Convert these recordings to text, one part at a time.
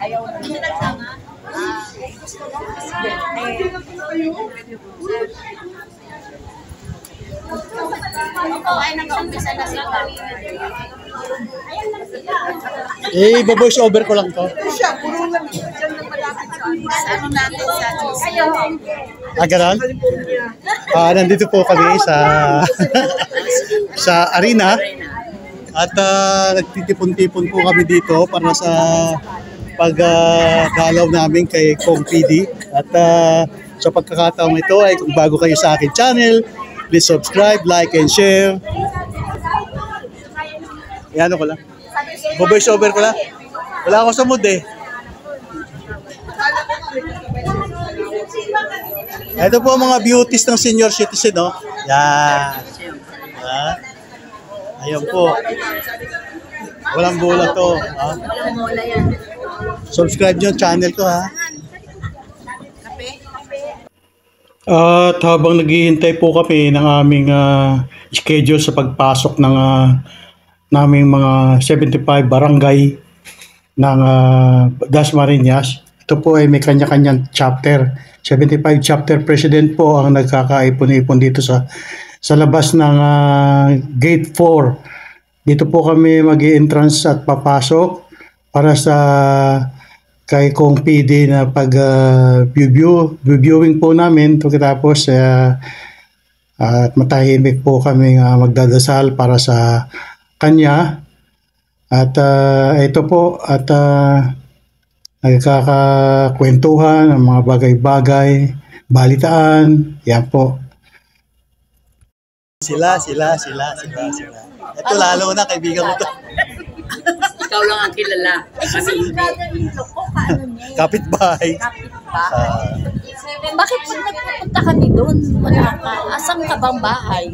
Ayaw na. Ay, nag-umpisa na si Papi. Voice over ko lang to. Ano natin sa Agaran? Nandito po kami sa sa arena. At nagtitipon-tipon po kami dito para sa pagdalaw namin kay Kong PD. At sa pagkakataong ito ay kung bago kayo sa akin channel, please subscribe, like, and share. Ano ko lang. Voice over ko lang. Wala ako sa mood eh. Ito po mga beauties ng senior citizen, no? Yan. Ayan po. Walang bola to. Walang bola yan. Subscribe nyo channel ko, ha? At habang naghihintay po kami ng aming schedule sa pagpasok ng naming mga 75 barangay ng Dasmariñas, ito po ay may kanya-kanyang chapter. 75 chapter president po ang nagkakaipon-ipon dito sa labas ng gate 4. Dito po kami mag-i-entrance at papasok para sa kay Kong PD na viewing po namin. Pagkatapos at matahimik po kami magdadasal para sa kanya. At ito po at nagkakakwentuhan ng mga bagay-bagay, balitaan, yan po. Sila. Ito lalo na, kaibigan mo to. Ikaw lang ang kilala. Kasi Kapitbahay. bakit pag nagpupunta kami doon, wala ka? Asan ka bang bahay?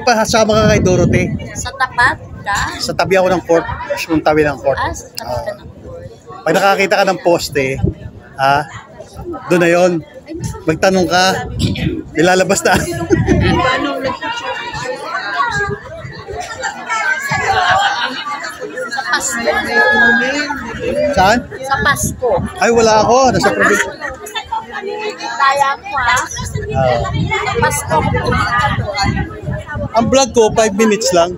Pasama ka kay Dorothy. Sa tapat ka? Sa tabi ako ng court. Yung tabi ng court. Sa tapat ka ng Pag nakakita ka ng poste, doon na yun. Magtanong ka, ilalabas na. Sa Pasko. Saan? Sa Pasko. Ay, wala ako. Nasa probinsya. Kaya mo sa Pasko. Ang vlog ko, 5 minutes lang.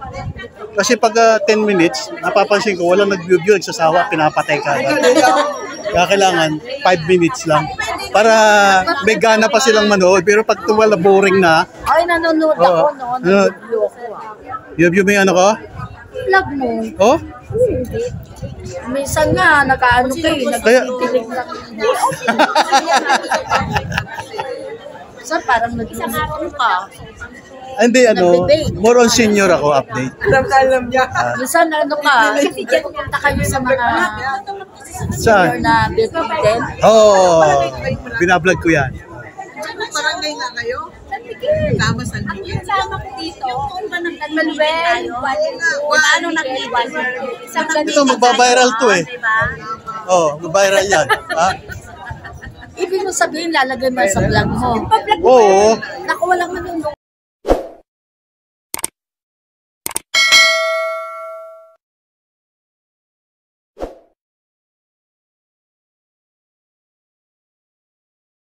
Kasi pag 10 minutes, napapansin ko, walang nag-view, nagsasawa, pinapatay ka. Kaya kailangan 5 minutes lang. Para may gana pa silang manood. Pero pag wala boring na. Ay, nanonood ako noon. Nag-view ako. View mo yung ano ko? Vlog mo. Oh? Hindi. Minsan nga, nakaano kayo, nagtitig lang. Minsan parang nag-iisip ka. Hindi, more on senior ako update. Alam niya. Minsan pupunta kayo sa mga senior Saan? na bedridden. Oo, binablog ko yan. Barangay na kayo? Tama sa Miguel. Sama ko dito. Nag-Manuel. Paano nag-iwan? Ito, magbabiral to eh. Oo, magbabiral yan. Ibig mo sabihin, lalagay mo sa vlog mo. Oo. Naku, walang manunong.